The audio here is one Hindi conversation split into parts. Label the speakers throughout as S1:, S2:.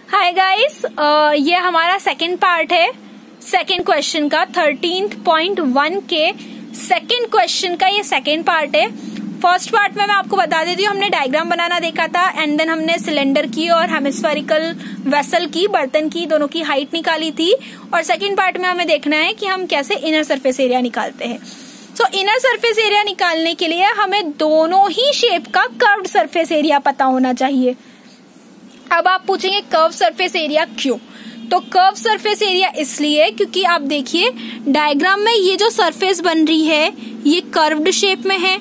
S1: हाय गाइस, ये हमारा सेकंड पार्ट है सेकंड क्वेश्चन का 13.1 के सेकंड क्वेश्चन का ये सेकंड पार्ट है। फर्स्ट पार्ट में मैं आपको बता देती हूँ, हमने डायग्राम बनाना देखा था एंड देन हमने सिलेंडर की और हेमिस्फेरिकल वेसल की, बर्तन की, दोनों की हाइट निकाली थी। और सेकंड पार्ट में हमें देखना है कि हम कैसे इनर सरफेस एरिया निकालते हैं। सो इनर सरफेस एरिया निकालने के लिए हमें दोनों ही शेप का कर्व्ड सरफेस एरिया पता होना चाहिए। अब आप पूछेंगे कर्व सरफेस एरिया क्यों? तो कर्व सरफेस एरिया इसलिए क्योंकि आप देखिए डायग्राम में ये जो सरफेस बन रही है ये कर्व्ड शेप में है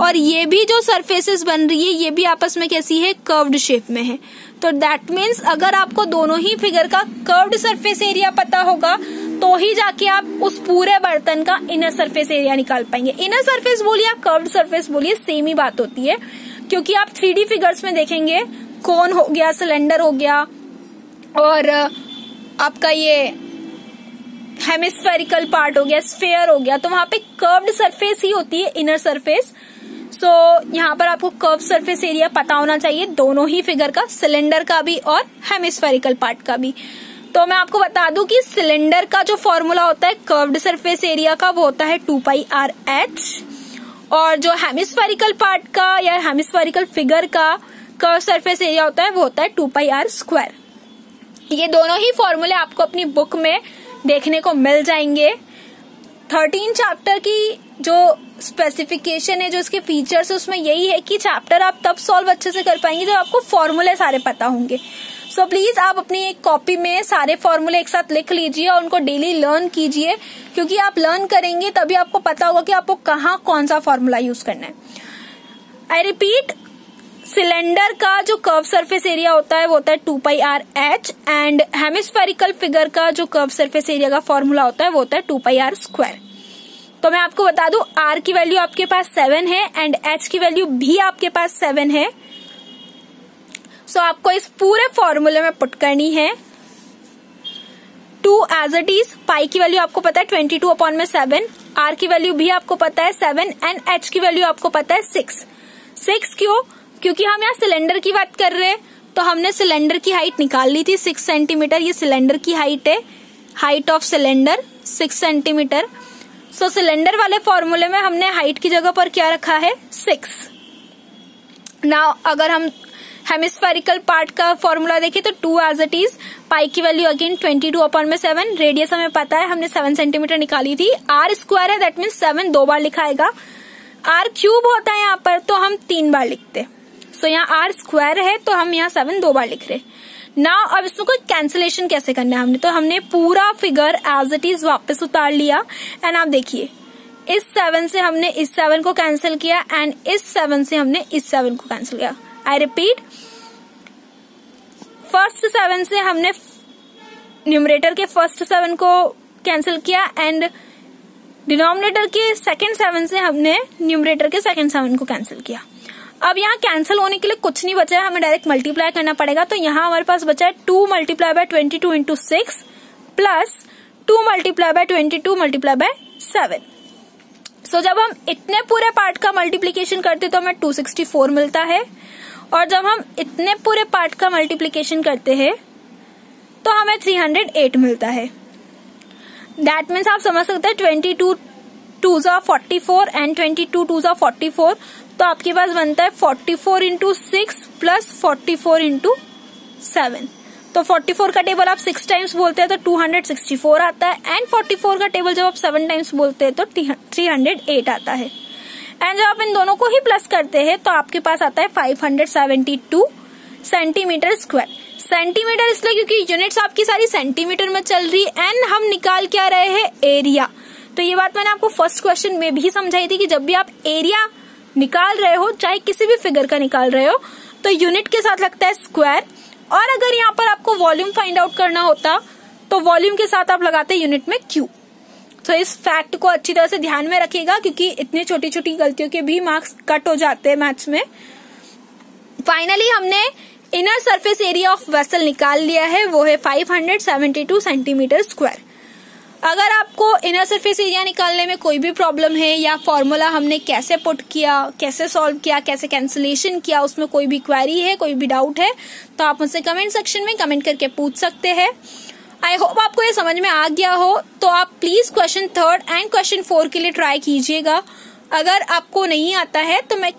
S1: और ये भी जो सरफेसेस बन रही है ये भी आपस में कैसी है, कर्व्ड शेप में है। तो दैट मीन्स अगर आपको दोनों ही फिगर का कर्व्ड सरफेस एरिया पता होगा तो ही जाके आप उस पूरे बर्तन का इनर सरफेस एरिया निकाल पाएंगे। इनर सरफेस बोलिए या कर्व्ड सरफेस बोलिए सेम ही बात होती है, क्योंकि आप 3D फिगर्स में देखेंगे कोन हो गया, सिलेंडर हो गया और आपका ये हेमिस्फेरिकल पार्ट हो गया, स्फेयर हो गया, तो वहां पे कर्व्ड सरफेस ही होती है इनर सरफेस। सो यहाँ पर आपको कर्व सरफेस एरिया पता होना चाहिए दोनों ही फिगर का, सिलेंडर का भी और हेमिस्फेरिकल पार्ट का भी। तो मैं आपको बता दूं कि सिलेंडर का जो फॉर्मूला होता है कर्व्ड सरफेस एरिया का वो होता है 2πr(h) और जो हेमिस्फेरिकल पार्ट का या हेमिस्फेरिकल फिगर का कर्व सरफेस एरिया होता है वो होता है 2πr²। ये दोनों ही फॉर्मूले आपको अपनी बुक में देखने को मिल जाएंगे। 13 चैप्टर की जो स्पेसिफिकेशन है, जो इसके फीचर्स है, उसमें यही है कि चैप्टर आप तब सॉल्व अच्छे से कर पाएंगे जब आपको फॉर्मूले सारे पता होंगे। सो प्लीज आप अपनी एक कॉपी में सारे फॉर्मूले एक साथ लिख लीजिए और उनको डेली लर्न कीजिए, क्योंकि आप लर्न करेंगे तभी आपको पता होगा कि आपको कहाँ कौन सा फॉर्मूला यूज करना है। आई रिपीट, सिलेंडर का जो कर्व सरफेस एरिया होता है वो होता है 2πr(h) एंड हेमिस्फेरिकल फिगर का जो कर्व सरफेस एरिया का फॉर्मूला होता है वो होता है 2πr²। तो मैं आपको बता दूं r की वैल्यू आपके पास 7 है एंड h की वैल्यू भी आपके पास 7 है। सो आपको इस पूरे फॉर्मूले में पुट करनी है 2 एज इट इज। पाई की वैल्यू आपको पता है 22/7, r की वैल्यू भी आपको पता है 7 एंड h की वैल्यू आपको पता है 6 क्यों? क्योंकि हम यहाँ सिलेंडर की बात कर रहे हैं, तो हमने सिलेंडर की हाइट निकाल ली थी 6 सेंटीमीटर। ये सिलेंडर की हाइट है, height of cylinder 6 centimetre. So cylinder वाले फॉर्मूले में हमने हाइट की जगह पर क्या रखा है, 6। नाउ अगर हम हेमिस्फेरिकल पार्ट का फॉर्मूला देखें तो 2 एज इट इज, पाई की वैल्यू अगेन 22/7, रेडियस हमें पता है, हमने 7 सेंटीमीटर निकाली थी, r² है दैट मीन्स 7 2 बार लिखा आएगा, r³ होता है यहाँ पर तो हम 3 बार लिखते। सो यहाँ r² है तो हम यहाँ 7 2 बार लिख रहे। नाउ अब इसमें कोई कैंसिलेशन कैसे करना है हमने, तो हमने पूरा फिगर एज इट इज वापस उतार लिया एंड आप देखिए इस 7 से हमने इस 7 को कैंसिल किया एंड इस 7 से हमने इस 7 को कैंसिल किया। आई रिपीट, फर्स्ट 7 से हमने न्यूमरेटर के फर्स्ट 7 को कैंसिल किया एंड डिनोमिनेटर के सेकंड 7 से हमने न्यूमरेटर के सेकंड 7 को कैंसिल किया। अब यहाँ कैंसिल होने के लिए कुछ नहीं बचा है, हमें डायरेक्ट मल्टीप्लाई करना पड़ेगा। तो यहाँ हमारे पास बचा है 2 × 22 × 6 प्लस 2 × 22 × 7। सो जब हम इतने पूरे पार्ट का मल्टीप्लीकेशन करते तो हमें 264 मिलता है और जब हम इतने पूरे पार्ट का मल्टीप्लीकेशन करते हैं तो हमें 308 मिलता है। दैट मीन्स आप समझ सकते हैं 22 2s are 44 and 22 2s are 44, तो आपके पास बनता है 44 × 6 प्लस 44 × 7। तो 44 का टेबल आप 6 टाइम्स बोलते हैं तो 264 आता है एंड 44 का टेबल जब आप 7 टाइम्स बोलते हैं तो 308 आता है। एंड जब आप इन दोनों को ही प्लस करते हैं तो आपके पास आता है 572 सेंटीमीटर स्क्वायर। सेंटीमीटर इसलिए क्योंकि यूनिट्स आपकी सारी सेंटीमीटर में चल रही एंड हम निकाल क्या रहे हैं, एरिया। तो ये बात मैंने आपको फर्स्ट क्वेश्चन में भी समझाई थी कि जब भी आप एरिया निकाल रहे हो, चाहे किसी भी फिगर का निकाल रहे हो, तो यूनिट के साथ लगता है स्क्वायर, और अगर यहाँ पर आपको वॉल्यूम फाइंड आउट करना होता तो वॉल्यूम के साथ आप लगाते यूनिट में क्यू। तो इस फैक्ट को अच्छी तरह से ध्यान में रखिएगा क्योंकि इतनी छोटी छोटी गलतियों के भी मार्क्स कट हो जाते हैं मैथ्स में। फाइनली हमने inner surface area of vessel निकाल लिया है, वो है 572 सेंटीमीटर स्क्वायर। अगर आपको इनर सरफेस एरिया निकालने में कोई भी प्रॉब्लम है या फॉर्मूला हमने कैसे पुट किया, कैसे सॉल्व किया, कैसे कैंसिलेशन किया, उसमें कोई भी क्वेरी है, कोई भी डाउट है, तो आप मुझसे कमेंट सेक्शन में कमेंट करके पूछ सकते हैं। आई होप आपको ये समझ में आ गया हो। तो आप प्लीज क्वेश्चन 3 एंड क्वेश्चन 4 के लिए ट्राई कीजिएगा। अगर आपको नहीं आता है तो मैं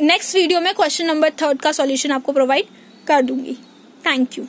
S1: नेक्स्ट वीडियो में क्वेश्चन नंबर 3 का सॉल्यूशन आपको प्रोवाइड कर दूंगी। Thank you.